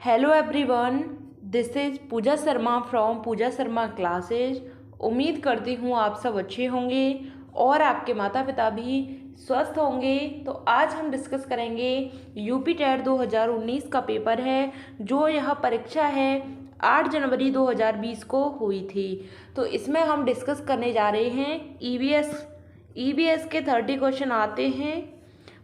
Hello everyone, this is Pooja Sharma from Pooja Sharma classes. उम्मीद करती हूँ आप सब अच्छे होंगे और आपके माता पिता भी स्वस्थ होंगे। तो आज हम डिस्कस करेंगे यूपी टेट 2019 का पेपर है, जो यह परीक्षा है 8 जनवरी 2020 को हुई थी। तो इसमें हम डिस्कस करने जा रहे हैं ईवीएस के 30 क्वेश्चन आते हैं।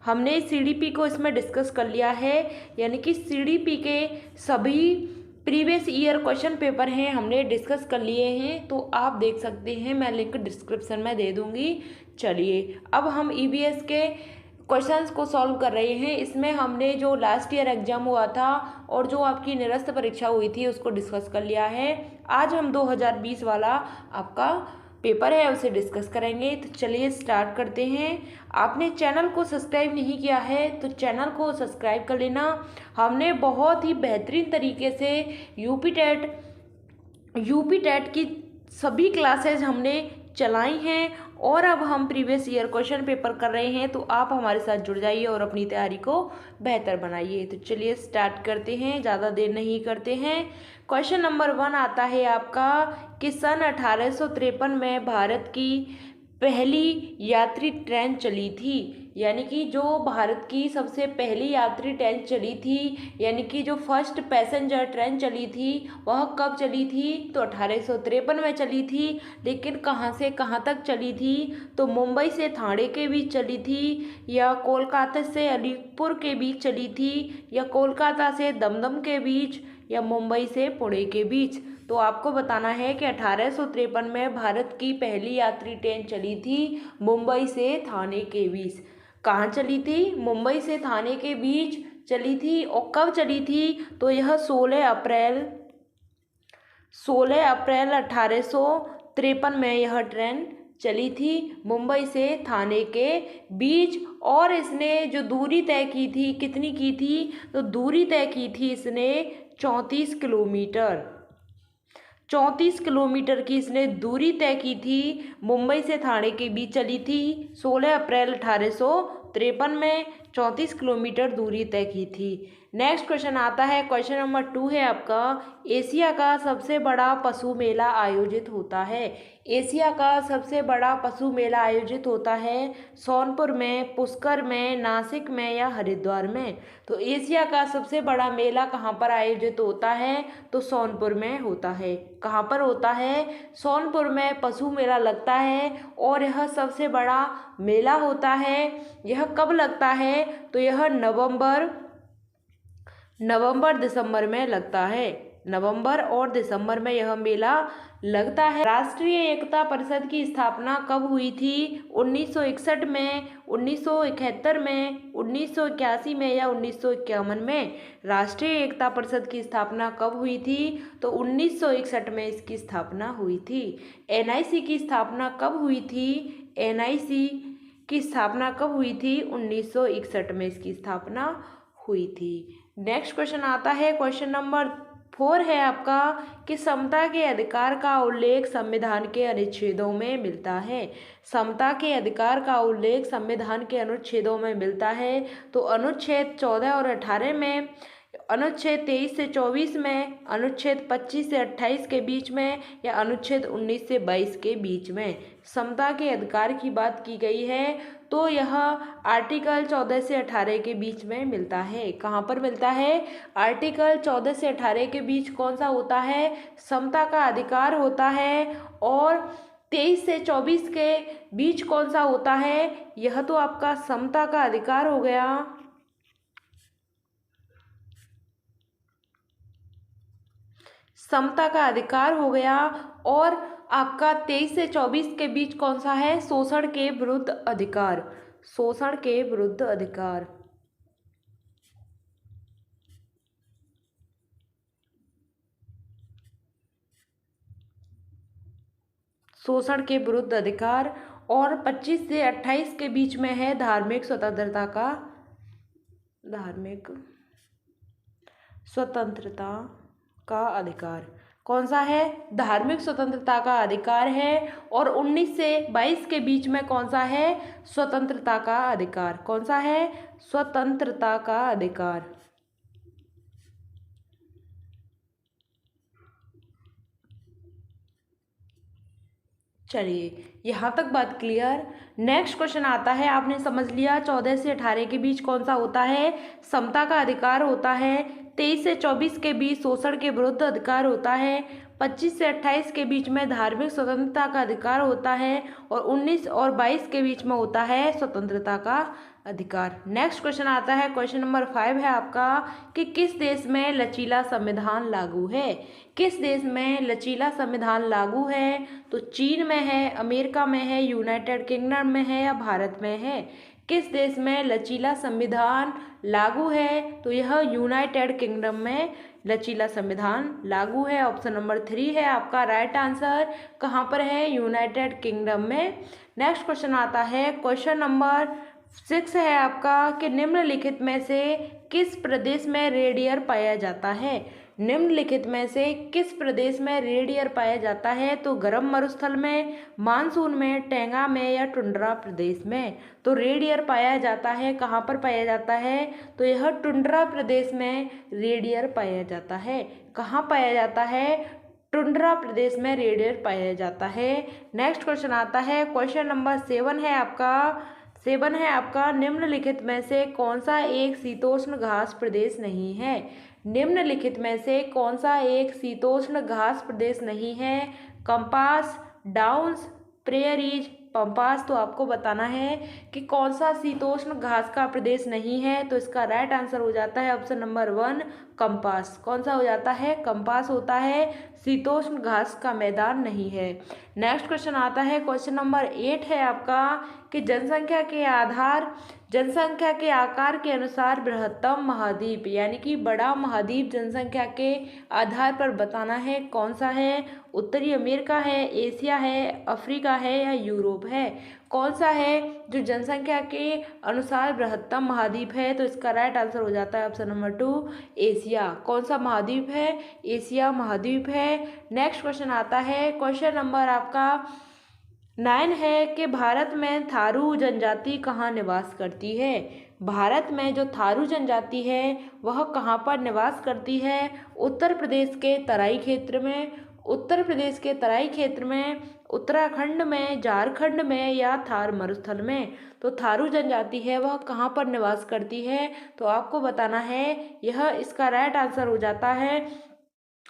हमने सीडीपी को इसमें डिस्कस कर लिया है, यानी कि सीडीपी के सभी प्रीवियस ईयर क्वेश्चन पेपर हैं हमने डिस्कस कर लिए हैं। तो आप देख सकते हैं, मैं लिंक डिस्क्रिप्शन में दे दूंगी। चलिए अब हम ईवीएस के क्वेश्चंस को सॉल्व कर रहे हैं। इसमें हमने जो लास्ट ईयर एग्जाम हुआ था और जो आपकी निरस्त परीक्षा हुई थी उसको डिस्कस कर लिया है। आज हम 2020 वाला आपका पेपर है उसे डिस्कस करेंगे। तो चलिए स्टार्ट करते हैं। आपने चैनल को सब्सक्राइब नहीं किया है तो चैनल को सब्सक्राइब कर लेना। हमने बहुत ही बेहतरीन तरीके से यूपी टेट की सभी क्लासेज हमने चलाई हैं और अब हम प्रीवियस ईयर क्वेश्चन पेपर कर रहे हैं। तो आप हमारे साथ जुड़ जाइए और अपनी तैयारी को बेहतर बनाइए। तो चलिए स्टार्ट करते हैं, ज़्यादा देर नहीं करते हैं। क्वेश्चन नंबर 1 आता है आपका कि सन 1853 में भारत की पहली यात्री ट्रेन चली थी। यानी कि जो भारत की सबसे पहली यात्री ट्रेन चली थी, यानी कि जो फर्स्ट पैसेंजर ट्रेन चली थी वह कब चली थी? तो 1853 में चली थी। लेकिन कहाँ से कहाँ तक चली थी? तो मुंबई से ठाणे के बीच चली थी, या कोलकाता से अलीपुर के बीच चली थी, या कोलकाता से दमदम के बीच, या मुंबई से पुणे के बीच। तो आपको बताना है कि 1853 में भारत की पहली यात्री ट्रेन चली थी मुंबई से ठाणे के बीच। कहाँ चली थी? मुंबई से ठाणे के बीच चली थी। और कब चली थी? तो यह 16 अप्रैल 1853 में यह ट्रेन चली थी मुंबई से ठाणे के बीच। और इसने जो दूरी तय की थी, कितनी की थी? तो दूरी तय की थी इसने 34 किलोमीटर। 34 किलोमीटर की इसने दूरी तय की थी, मुंबई से ठाणे के बीच चली थी। 16 अप्रैल 1853 में 34 किलोमीटर दूरी तय की थी। नेक्स्ट क्वेश्चन आता है, क्वेश्चन नंबर 2 है आपका, एशिया का सबसे बड़ा पशु मेला आयोजित होता है। एशिया का सबसे बड़ा पशु मेला आयोजित होता है सोनपुर में, पुष्कर में, नासिक में, या हरिद्वार में। तो एशिया का सबसे बड़ा मेला कहाँ पर आयोजित होता है? तो सोनपुर में होता है। कहाँ पर होता है? सोनपुर में पशु मेला लगता है और यह सबसे बड़ा मेला होता है। यह कब लगता है? तो यह नवंबर दिसंबर में लगता है। नवंबर और दिसंबर में यह मेला लगता है। राष्ट्रीय एकता परिषद की स्थापना कब हुई थी? 1961 में, 1971 में, 1981 में, या 1951 में। राष्ट्रीय एकता परिषद की स्थापना कब हुई थी? तो 1961 में इसकी स्थापना हुई थी। एनआईसी की स्थापना कब हुई थी? एनआईसी की स्थापना कब हुई थी? 1961 में इसकी स्थापना हुई थी। नेक्स्ट क्वेश्चन आता है, क्वेश्चन नंबर 4 है आपका कि समता के अधिकार का उल्लेख संविधान के अनुच्छेदों में मिलता है। समता के अधिकार का उल्लेख संविधान के अनुच्छेदों में मिलता है। तो अनुच्छेद 14 और 18 में, अनुच्छेद 23 से 24 में, अनुच्छेद 25 से 28 के बीच में, या अनुच्छेद 19 से 22 के बीच में समता के अधिकार की बात की गई है। तो यह आर्टिकल 14 से 18 के बीच में मिलता है। कहाँ पर मिलता है? आर्टिकल 14 से 18 के बीच कौन सा होता है? समता का अधिकार होता है। और 23 से 24 के बीच कौन सा होता है? यह तो आपका समता का अधिकार हो गया। समता का अधिकार हो गया। और आपका 23 से 24 के बीच कौन सा है? शोषण के विरुद्ध अधिकार। शोषण के विरुद्ध अधिकार। शोषण के विरुद्ध अधिकार। और 25 से 28 के बीच में है धार्मिक स्वतंत्रता का अधिकार। कौन सा है? धार्मिक स्वतंत्रता का अधिकार है। और 19 से 22 के बीच में कौन सा है? स्वतंत्रता का अधिकार। कौन सा है? स्वतंत्रता का अधिकार। चलिए, यहाँ तक बात क्लियर। नेक्स्ट क्वेश्चन आता है, आपने समझ लिया 14 से 18 के बीच कौन सा होता है, समता का अधिकार होता है। 23 से 24 के बीच शोषण के विरुद्ध अधिकार होता है। 25 से 28 के बीच में धार्मिक स्वतंत्रता का अधिकार होता है। और 19 और 22 के बीच में होता है स्वतंत्रता का अधिकार। नेक्स्ट क्वेश्चन आता है, क्वेश्चन नंबर 5 है आपका कि किस देश में लचीला संविधान लागू है। किस देश में लचीला संविधान लागू है, तो चीन में है, अमेरिका में है, यूनाइटेड किंगडम में है या भारत में है। किस देश में लचीला संविधान लागू है, तो यह यूनाइटेड किंगडम में लचीला संविधान लागू है। ऑप्शन नंबर 3 है आपका राइट आंसर। कहाँ पर है, यूनाइटेड किंगडम में। नेक्स्ट क्वेश्चन आता है, क्वेश्चन नंबर 6 है आपका कि निम्नलिखित में से किस प्रदेश में रेडियर पाया जाता है। निम्नलिखित में से किस प्रदेश में रेडियर पाया जाता है, तो गर्म मरुस्थल में, मानसून में, टैंगा में या टुंड्रा प्रदेश में। तो रेडियर पाया जाता है, कहाँ पर पाया जाता है, तो यह टुंड्रा प्रदेश में रेडियर पाया जाता है। कहाँ पाया जाता है, टुंड्रा प्रदेश में रेडियर पाया जाता है। नेक्स्ट क्वेश्चन आता है, क्वेश्चन नंबर 7 है आपका निम्नलिखित में से कौन सा एक शीतोष्ण घास प्रदेश नहीं है। निम्नलिखित में से कौन सा एक शीतोष्ण घास प्रदेश नहीं है, कंपास, डाउन्स, प्रेयरीज, पंपास। तो आपको बताना है कि कौन सा शीतोष्ण घास का प्रदेश नहीं है, तो इसका राइट आंसर हो जाता है ऑप्शन नंबर 1 कंपास। कौन सा हो जाता है, कंपास होता है, शीतोष्ण घास का मैदान नहीं है। नेक्स्ट क्वेश्चन आता है, क्वेश्चन नंबर 8 है आपका कि जनसंख्या के आकार के अनुसार बृहत्तम महाद्वीप यानी कि बड़ा महाद्वीप जनसंख्या के आधार पर बताना है कौन सा है। उत्तरी अमेरिका है, एशिया है, अफ्रीका है या यूरोप है। कौन सा है जो जनसंख्या के अनुसार बृहत्तम महाद्वीप है, तो इसका राइट आंसर हो जाता है ऑप्शन नंबर 2 एशिया। कौन सा महाद्वीप है, एशिया महाद्वीप है। नेक्स्ट क्वेश्चन आता है, क्वेश्चन नंबर आपका 9 है कि भारत में थारू जनजाति कहाँ निवास करती है। भारत में जो थारू जनजाति है वह कहाँ पर निवास करती है, उत्तर प्रदेश के तराई क्षेत्र में, उत्तर प्रदेश के तराई क्षेत्र में, उत्तराखंड में, झारखंड में या थार मरुस्थल में। तो थारू जनजाति है वह कहाँ पर निवास करती है, तो आपको बताना है। यह इसका राइट आंसर हो जाता है,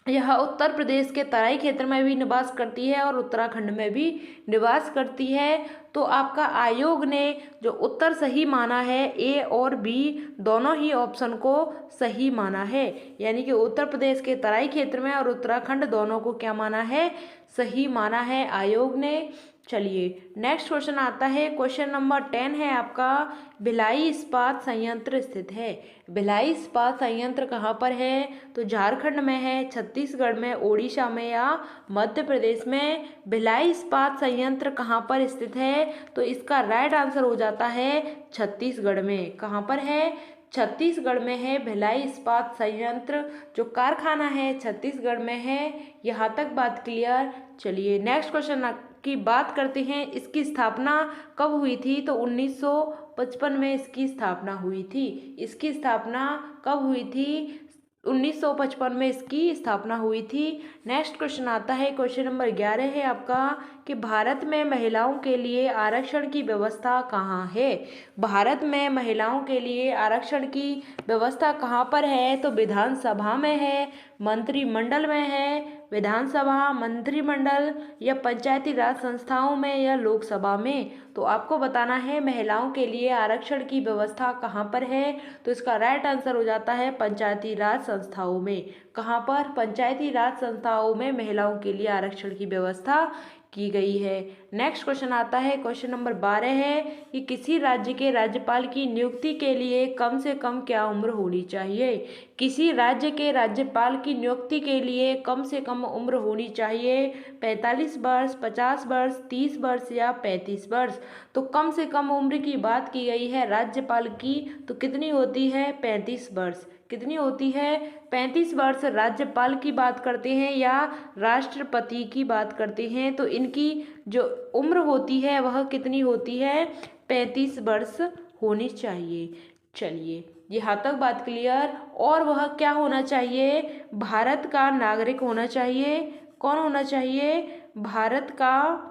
यह उत्तर प्रदेश के तराई क्षेत्र में भी निवास करती है और उत्तराखंड में भी निवास करती है। तो आपका आयोग ने जो उत्तर सही माना है, ए और बी दोनों ही ऑप्शन को सही माना है, यानी कि उत्तर प्रदेश के तराई क्षेत्र में और उत्तराखंड दोनों को क्या माना है, सही माना है आयोग ने। चलिए नेक्स्ट क्वेश्चन आता है, क्वेश्चन नंबर 10 है आपका भिलाई इस्पात संयंत्र स्थित है। भिलाई इस्पात संयंत्र कहाँ पर है, तो झारखंड में है, छत्तीसगढ़ में, ओडिशा में या मध्य प्रदेश में। भिलाई इस्पात संयंत्र कहाँ पर स्थित है, तो इसका राइट आंसर हो जाता है छत्तीसगढ़ में। कहाँ पर है, छत्तीसगढ़ में है भिलाई इस्पात संयंत्र, जो कारखाना है छत्तीसगढ़ में है। यहाँ तक बात क्लियर। चलिए नेक्स्ट क्वेश्चन की बात करते हैं, इसकी स्थापना कब हुई थी, तो 1955 में इसकी स्थापना हुई थी। इसकी स्थापना कब हुई थी, 1955 में इसकी स्थापना हुई थी। नेक्स्ट क्वेश्चन आता है, क्वेश्चन नंबर 11 है आपका कि भारत में महिलाओं के लिए आरक्षण की व्यवस्था कहाँ है। भारत में महिलाओं के लिए आरक्षण की व्यवस्था कहाँ पर है, तो विधानसभा में है, मंत्रिमंडल में है, विधानसभा, मंत्रिमंडल या पंचायती राज संस्थाओं में या लोकसभा में। तो आपको बताना है महिलाओं के लिए आरक्षण की व्यवस्था कहाँ पर है, तो इसका राइट आंसर हो जाता है पंचायती राज संस्थाओं में। कहाँ पर, पंचायती राज संस्थाओं में महिलाओं के लिए आरक्षण की व्यवस्था की गई है। नेक्स्ट क्वेश्चन आता है, क्वेश्चन नंबर 12 है कि किसी राज्य के राज्यपाल की नियुक्ति के लिए कम से कम क्या उम्र होनी चाहिए। किसी राज्य के राज्यपाल की नियुक्ति के लिए कम से कम उम्र होनी चाहिए 45 वर्ष, 50 वर्ष, 30 वर्ष या 35 वर्ष। तो कम से कम उम्र की बात की गई है राज्यपाल की, तो कितनी होती है, 35 वर्ष। कितनी होती है, 35 वर्ष राज्यपाल की बात करते हैं या राष्ट्रपति की बात करते हैं, तो इनकी जो उम्र होती है वह कितनी होती है, 35 वर्ष होनी चाहिए। चलिए यहाँ तक बात क्लियर। और वह क्या होना चाहिए, भारत का नागरिक होना चाहिए। कौन होना चाहिए, भारत का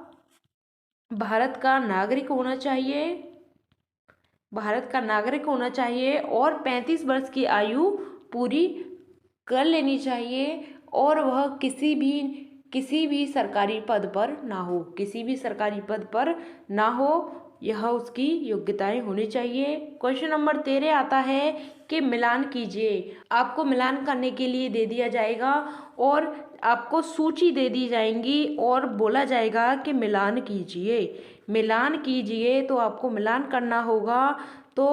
भारत का नागरिक होना चाहिए, भारत का नागरिक होना चाहिए और 35 वर्ष की आयु पूरी कर लेनी चाहिए और वह किसी भी सरकारी पद पर ना हो, किसी भी सरकारी पद पर ना हो, यह उसकी योग्यताएं होनी चाहिए। क्वेश्चन नंबर 13 आता है कि मिलान कीजिए। आपको मिलान करने के लिए दे दिया जाएगा और आपको सूची दे दी जाएंगी और बोला जाएगा कि मिलान कीजिए, मिलान कीजिए। तो आपको मिलान करना होगा। तो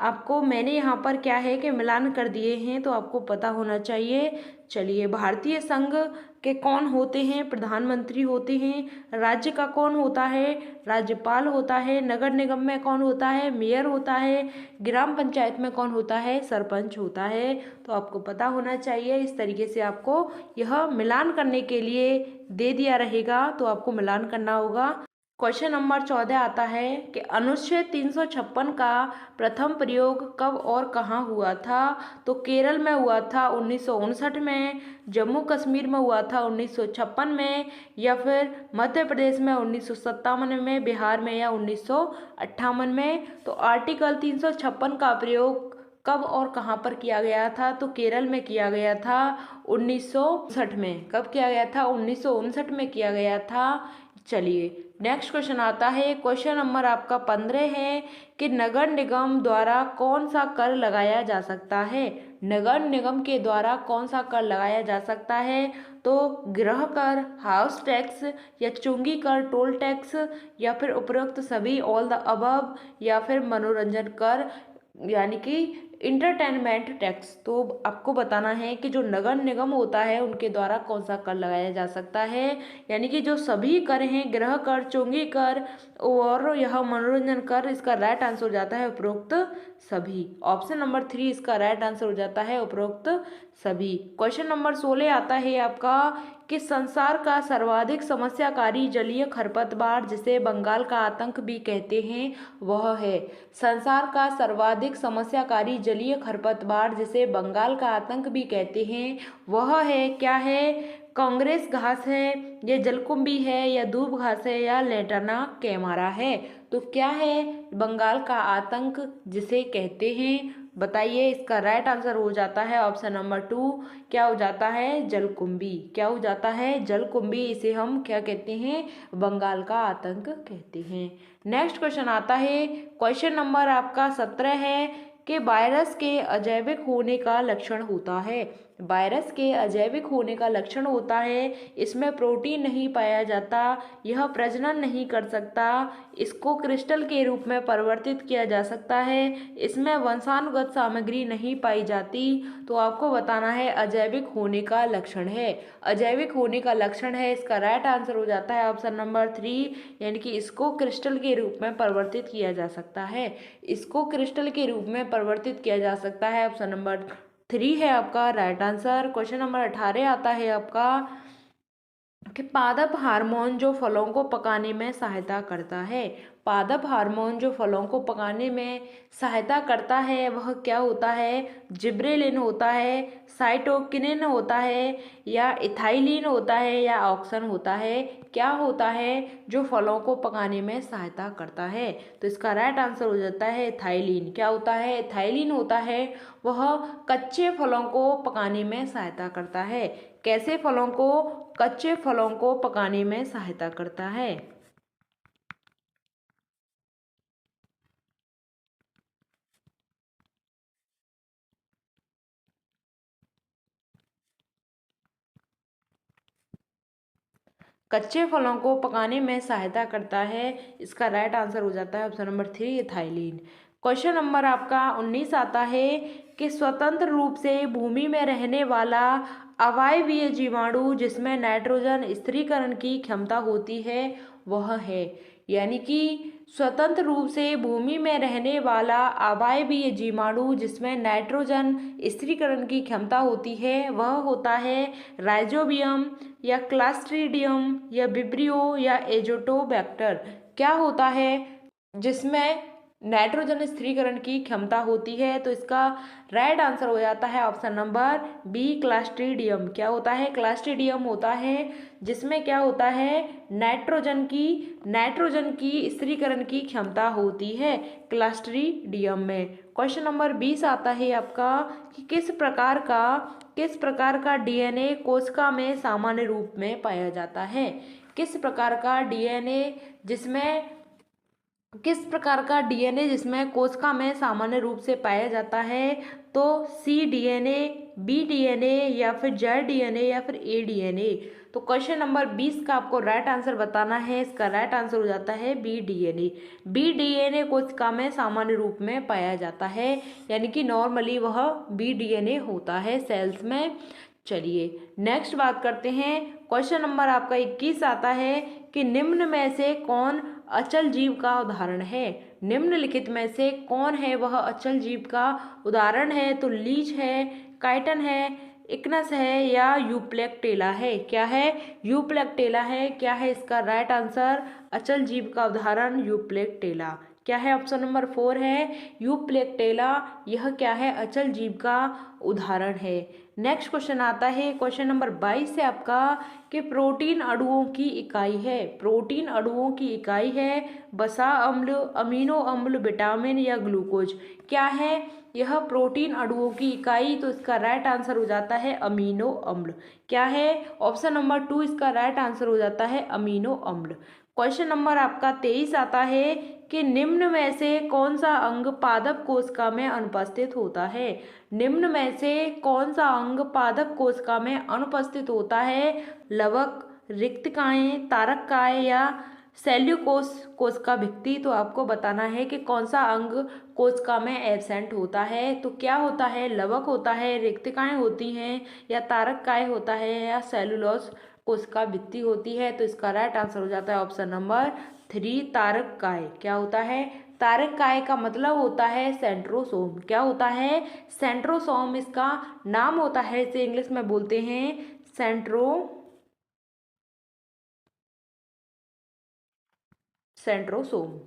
आपको मैंने यहाँ पर क्या है कि मिलान कर दिए हैं, तो आपको पता होना चाहिए। चलिए, भारतीय संघ के कौन होते हैं? प्रधानमंत्री होते हैं। राज्य का कौन होता है? राज्यपाल होता है। नगर निगम में कौन होता है? मेयर होता है। ग्राम पंचायत में कौन होता है? सरपंच होता है। तो आपको पता होना चाहिए। इस तरीके से आपको यह मिलान करने के लिए दे दिया रहेगा, तो आपको मिलान करना होगा। क्वेश्चन नंबर 14 आता है कि अनुच्छेद 356 का प्रथम प्रयोग कब और कहाँ हुआ था? तो केरल में हुआ था 1959 में, जम्मू कश्मीर में हुआ था 1956 में, या फिर मध्य प्रदेश में 1957 में, बिहार में या 1958 में। तो आर्टिकल 356 का प्रयोग कब और कहाँ पर किया गया था? तो केरल में किया गया था 1959 में। कब किया गया था? 1959 में किया गया था। चलिए, नेक्स्ट क्वेश्चन आता है। क्वेश्चन नंबर आपका 15 है कि नगर निगम द्वारा कौन सा कर लगाया जा सकता है? नगर निगम के द्वारा कौन सा कर लगाया जा सकता है? तो गृह कर, हाउस टैक्स या चुंगी कर, टोल टैक्स, या फिर उपरोक्त सभी, ऑल द अबव, या फिर मनोरंजन कर यानी कि इंटरटेनमेंट टैक्स। तो आपको बताना है कि जो नगर निगम होता है उनके द्वारा कौन सा कर लगाया जा सकता है, यानी कि जो सभी कर हैं, गृह कर, चुंगी कर और यह मनोरंजन कर, इसका राइट आंसर हो जाता है उपरोक्त सभी। ऑप्शन नंबर 3 इसका राइट आंसर हो जाता है उपरोक्त सभी। क्वेश्चन नंबर 16 आता है आपका कि संसार का सर्वाधिक समस्याकारी जलीय खरपतवार, जिसे बंगाल का आतंक भी कहते हैं, वह है। संसार का सर्वाधिक समस्याकारी जलीय खरपतवार, जिसे बंगाल का आतंक भी कहते हैं, वह है, क्या है? कांग्रेस घास है, या जलकुंभी है, या दूब घास है, या लेंटाना कैमारा है। तो क्या है बंगाल का आतंक जिसे कहते हैं? बताइए। इसका राइट आंसर हो जाता है ऑप्शन नंबर 2, क्या हो जाता है? जलकुंभी। क्या हो जाता है? जलकुंभी। इसे हम क्या कहते हैं? बंगाल का आतंक कहते हैं। नेक्स्ट क्वेश्चन आता है। क्वेश्चन नंबर आपका 17 है कि वायरस के अजैविक होने का लक्षण होता है। वायरस के अजैविक होने का लक्षण होता है, इसमें प्रोटीन नहीं पाया जाता, यह प्रजनन नहीं कर सकता, इसको क्रिस्टल के रूप में परिवर्तित किया जा सकता है, इसमें वंशानुगत सामग्री नहीं पाई जाती। तो आपको बताना है अजैविक होने का लक्षण है। अजैविक होने का लक्षण है, इसका राइट आंसर हो जाता है ऑप्शन नंबर 3, यानी कि इसको क्रिस्टल के रूप में परिवर्तित किया जा सकता है। इसको क्रिस्टल के रूप में परिवर्तित किया जा सकता है। ऑप्शन नंबर 3 है आपका राइट आंसर। क्वेश्चन नंबर 18 आता है आपका कि पादप हार्मोन जो फलों को पकाने में सहायता करता है। पादप हार्मोन जो फलों को पकाने में सहायता करता है वह क्या होता है? जिब्रेलिन होता है, साइटोकिनिन होता है, या इथाइलिन होता है, या ऑक्सन होता है। क्या होता है जो फलों को पकाने में सहायता करता है? तो इसका राइट आंसर हो जाता है इथाइलिन। क्या होता है? इथाइलिन होता है। वह कच्चे फलों को पकाने में सहायता करता है। कैसे फलों को? कच्चे फलों को पकाने में सहायता करता है। कच्चे फलों को पकाने में सहायता करता है। इसका राइट आंसर हो जाता है option number 3 ethylene. Question number आपका 19 आता है कि स्वतंत्र रूप से भूमि में रहने वाला अवायवीय जीवाणु जिसमें नाइट्रोजन स्थिरीकरण की क्षमता होती है वह है, यानी कि स्वतंत्र रूप से भूमि में रहने वाला अवायवीय जीवाणु जिसमें नाइट्रोजन स्थिरीकरण की क्षमता होती है वह होता है राइजोबियम, या क्लास्ट्रीडियम, या विब्रियो, या एजोटोबैक्टर। क्या होता है जिसमें नाइट्रोजन स्थिरीकरण की क्षमता होती है। तो इसका राइट आंसर हो जाता है ऑप्शन नंबर बी, क्लास्ट्रीडियम। क्या होता है? क्लास्ट्रीडियम होता है, जिसमें क्या होता है, नाइट्रोजन की स्थिरीकरण की क्षमता होती है क्लास्ट्रीडियम में। क्वेश्चन नंबर 20 आता है आपका कि किस प्रकार का डीएनए कोशिका में सामान्य रूप में पाया जाता है। किस प्रकार का डीएनए जिसमें कोशिका में सामान्य रूप से पाया जाता है। तो सी डीएनए, बी डीएनए, या फिर जेड डीएनए, या फिर ए डीएनए। तो क्वेश्चन नंबर 20 का आपको राइट आंसर बताना है। इसका राइट आंसर हो जाता है बी डीएनए। बी डीएनए कोशिका में सामान्य रूप में पाया जाता है, यानी कि नॉर्मली वह बी डीएनए होता है सेल्स में। चलिए नेक्स्ट बात करते हैं। क्वेश्चन नंबर आपका 21 आता है कि निम्न में से कौन अचल जीव का उदाहरण है। निम्नलिखित में से कौन है वह अचल जीव का उदाहरण है। तो लीच है, काइटन है, इक्नस है, या यूप्लेक्टेला है। क्या है? यूप्लेक्टेला है। क्या है इसका राइट आंसर? अचल जीव का उदाहरण यूप्लेक्टेला। क्या है? ऑप्शन नंबर 4 है यूप्लेक्टेला। यह क्या है? अचल जीव का उदाहरण है। नेक्स्ट क्वेश्चन आता है क्वेश्चन नंबर 22 से आपका कि प्रोटीन अणुओं की इकाई है। प्रोटीन अणुओं की इकाई है वसा अम्ल, अमीनो अम्ल, विटामिन, या ग्लूकोज। क्या है यह प्रोटीन अणुओं की इकाई? तो इसका राइट आंसर हो जाता है अमीनो अम्ल। क्या है? ऑप्शन नंबर 2 इसका राइट आंसर हो जाता है अमीनो अम्ल। क्वेश्चन नंबर आपका 23 आता है कि निम्न में से कौन सा अंग पादप कोशिका में अनुपस्थित होता है। निम्न में से कौन सा अंग पादप कोशिका में अनुपस्थित होता है। लवक, रिक्तकाएं, तारककाय, या सेल्यूकोस कोशिका भित्ति। तो आपको बताना है कि कौन सा अंग कोशिका में एब्सेंट होता है। तो क्या होता है? लवक होता है, रिक्तकाएं होती हैं, या तारककाय होता है, या सेल्यूलोस कोशिका भित्ति होती है। तो इसका राइट आंसर हो जाता है ऑप्शन नंबर 3, तारककाय। क्या होता है? तारककाय का मतलब होता है सेंट्रोसोम। क्या होता है? सेंट्रोसोम इसका नाम होता है। इसे इंग्लिश में बोलते हैं सेंट्रोसोम।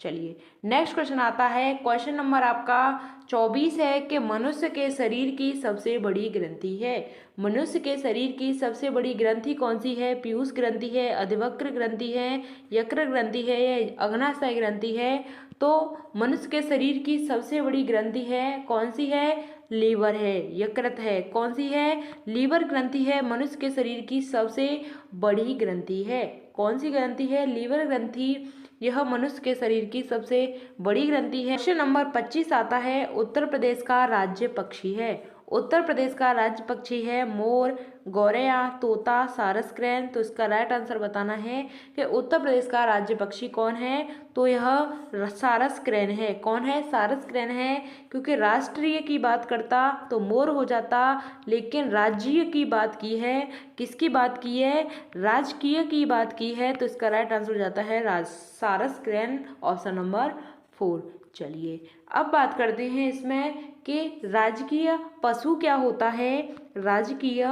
चलिए नेक्स्ट क्वेश्चन आता है। क्वेश्चन नंबर आपका 24 है कि मनुष्य के शरीर की सबसे बड़ी ग्रंथि है। मनुष्य के शरीर की सबसे बड़ी ग्रंथि कौन सी है? पीयूष ग्रंथि है, अधिवक्र ग्रंथि है, यकृत ग्रंथि है, या अग्नाशय ग्रंथि है। तो मनुष्य के शरीर की सबसे बड़ी ग्रंथि है, कौन सी है? लीवर है, यकृत है। कौन सी है? लीवर ग्रंथि है मनुष्य के शरीर की सबसे बड़ी ग्रंथि है। कौन सी ग्रंथि है? लीवर ग्रंथि। यह मनुष्य के शरीर की सबसे बड़ी ग्रंथि है। क्वेश्चन नंबर 25 आता है उत्तर प्रदेश का राज्य पक्षी है। उत्तर प्रदेश का राज्य पक्षी है मोर, गौरैया, तोता, सारस क्रेन। तो इसका राइट आंसर बताना है कि उत्तर प्रदेश का राज्य पक्षी कौन है। तो यह सारस क्रेन है। कौन है? सारस क्रेन है। क्योंकि राष्ट्रीय की बात करता तो मोर हो जाता, लेकिन राज्य की बात की है, किसकी बात की है? राजकीय की बात की है। तो इसका राइट आंसर हो जाता है सारस क्रेन, ऑप्शन नंबर 4। चलिए अब बात करते हैं इसमें कि राजकीय पशु क्या होता है। राजकीय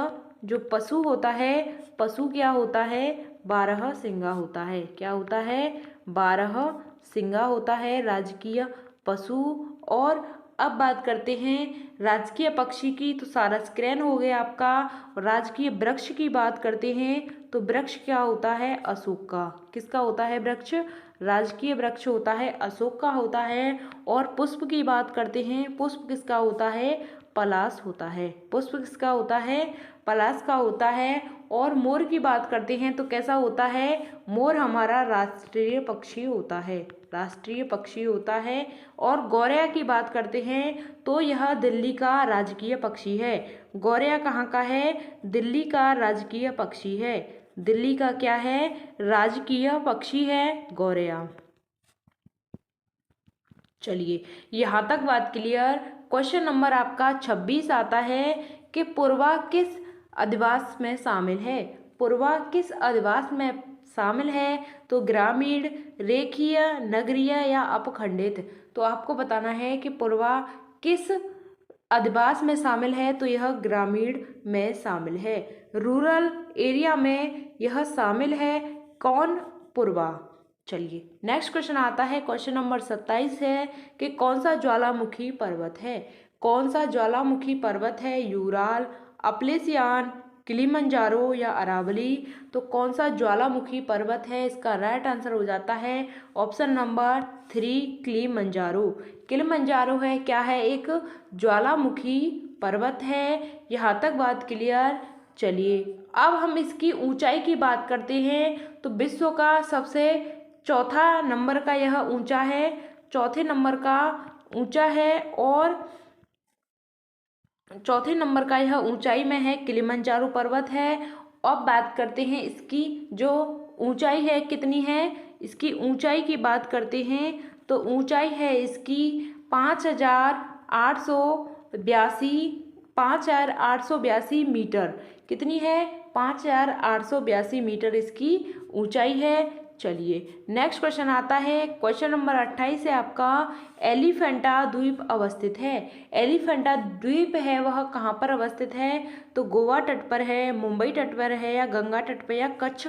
जो पशु होता है, पशु क्या होता है? 12 सिंगा होता है। क्या होता है? 12 सिंगा होता है राजकीय पशु। और अब बात करते हैं राजकीय पक्षी की। तो सारस क्रेन हो गया आपका। राजकीय वृक्ष की बात करते हैं तो वृक्ष क्या होता है? अशोक का। किसका होता है वृक्ष? राजकीय वृक्ष होता है अशोक का होता है। और पुष्प की बात करते हैं, पुष्प किसका होता है? पलाश होता है। पुष्प किसका होता है? पलाश का होता है। और मोर की बात करते हैं तो कैसा होता है? मोर हमारा राष्ट्रीय पक्षी होता है, राष्ट्रीय पक्षी होता है। और गौरैया की बात करते हैं तो यह दिल्ली का राजकीय पक्षी है। गौरैया कहाँ का है? दिल्ली का राजकीय पक्षी है। दिल्ली का क्या है? राजकीय पक्षी है गौरैया। चलिए यहाँ तक बात क्लियर। क्वेश्चन नंबर आपका 26 आता है कि पूर्वा किस अधिवास में शामिल है। पूर्वा किस अधिवास में शामिल है? तो ग्रामीण, रेखीय, नगरीय, या अपखंडित। तो आपको बताना है कि पूर्वा किस अधिवास में शामिल है। तो यह ग्रामीण में शामिल है, रूरल एरिया में यह शामिल है। कौन? पूर्वा। चलिए नेक्स्ट क्वेश्चन आता है, क्वेश्चन नंबर 27 है कि कौन सा ज्वालामुखी पर्वत है। कौन सा ज्वालामुखी पर्वत है, यूराल, अपलेसियान, किलिमंजारो या अरावली। तो कौन सा ज्वालामुखी पर्वत है, इसका राइट आंसर हो जाता है ऑप्शन नंबर 3 किलिमंजारो। किलिमंजारो है क्या है, एक ज्वालामुखी पर्वत है। यहाँ तक बात क्लियर। चलिए अब हम इसकी ऊंचाई की बात करते हैं। तो विश्व का सबसे चौथा नंबर का यह ऊंचा है, चौथे नंबर का ऊंचा है और चौथे नंबर का यह ऊंचाई में है, किलिमंजारो पर्वत है। अब बात करते हैं इसकी जो ऊंचाई है कितनी है, इसकी ऊंचाई की बात करते हैं। तो ऊंचाई है इसकी 5,882 मीटर। कितनी है, 5,882 मीटर इसकी ऊंचाई है। चलिए नेक्स्ट क्वेश्चन आता है, क्वेश्चन नंबर 28 है आपका, एलिफेंटा द्वीप अवस्थित है। एलिफेंटा द्वीप है वह कहाँ पर अवस्थित है। तो गोवा तट पर है, मुंबई तट पर है या गंगा तट पर या कच्छ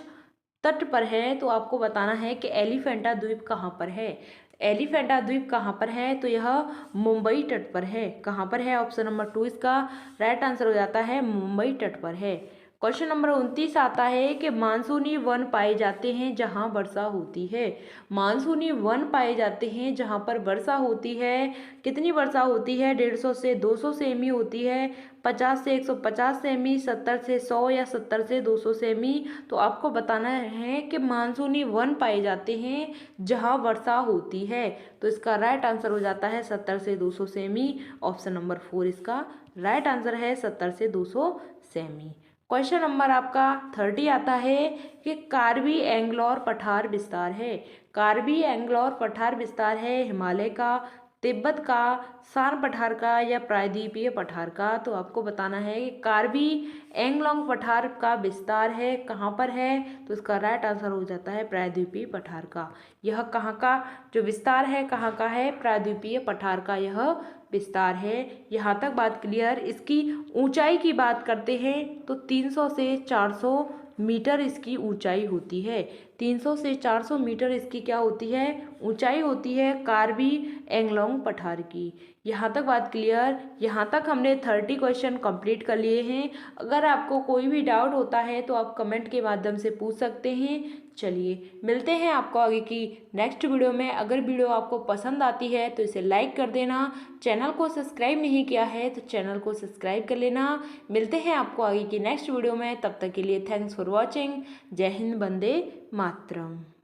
तट पर है। तो आपको बताना है कि एलिफेंटा द्वीप कहाँ पर है। एलिफेंटा द्वीप कहाँ पर है, तो यह मुंबई तट पर है। कहाँ पर है, ऑप्शन नंबर 2 इसका राइट आंसर हो जाता है, मुंबई तट पर है। क्वेश्चन नंबर 29 आता है कि मानसूनी वन पाए जाते हैं जहां वर्षा होती है। मानसूनी वन पाए जाते हैं जहां पर वर्षा होती है। कितनी वर्षा होती है, 150 से 200 सेमी होती है, 50 से 150 सेमी, 70 से 100 या 70 से 200 सेमी। तो आपको बताना है कि मानसूनी वन पाए जाते हैं जहां वर्षा होती है। तो इसका राइट आंसर हो जाता है 70 से 200 सेमी। ऑप्शन नंबर 4 इसका राइट आंसर है, 70 से 200 सेमी। क्वेश्चन नंबर आपका 30 आता है कि कार्बी एंगलोर पठार विस्तार है। कार्बी एंगलोर पठार विस्तार है हिमालय का, तिब्बत का, सार पठार का या प्रायद्वीपीय पठार का। तो आपको बताना है कि कार्बी एंगलोंग पठार का विस्तार है कहाँ पर है। तो इसका राइट आंसर हो जाता है प्रायद्वीपीय पठार का। यह कहाँ का जो विस्तार है, कहाँ का है, प्रायद्वीपीय पठार का यह विस्तार है। यहाँ तक बात क्लियर। इसकी ऊंचाई की बात करते हैं तो 300 से 400 मीटर इसकी ऊंचाई होती है। 300 से 400 मीटर इसकी क्या होती है, ऊंचाई होती है कार्बी एंगलोंग पठार की। यहाँ तक बात क्लियर। यहाँ तक हमने 30 क्वेश्चन कंप्लीट कर लिए हैं। अगर आपको कोई भी डाउट होता है तो आप कमेंट के माध्यम से पूछ सकते हैं। चलिए मिलते हैं आपको आगे की नेक्स्ट वीडियो में। अगर वीडियो आपको पसंद आती है तो इसे लाइक कर देना। चैनल को सब्सक्राइब नहीं किया है तो चैनल को सब्सक्राइब कर लेना। मिलते हैं आपको आगे की नेक्स्ट वीडियो में। तब तक के लिए थैंक्स फॉर वॉचिंग। जय हिंद, वंदे मातरम।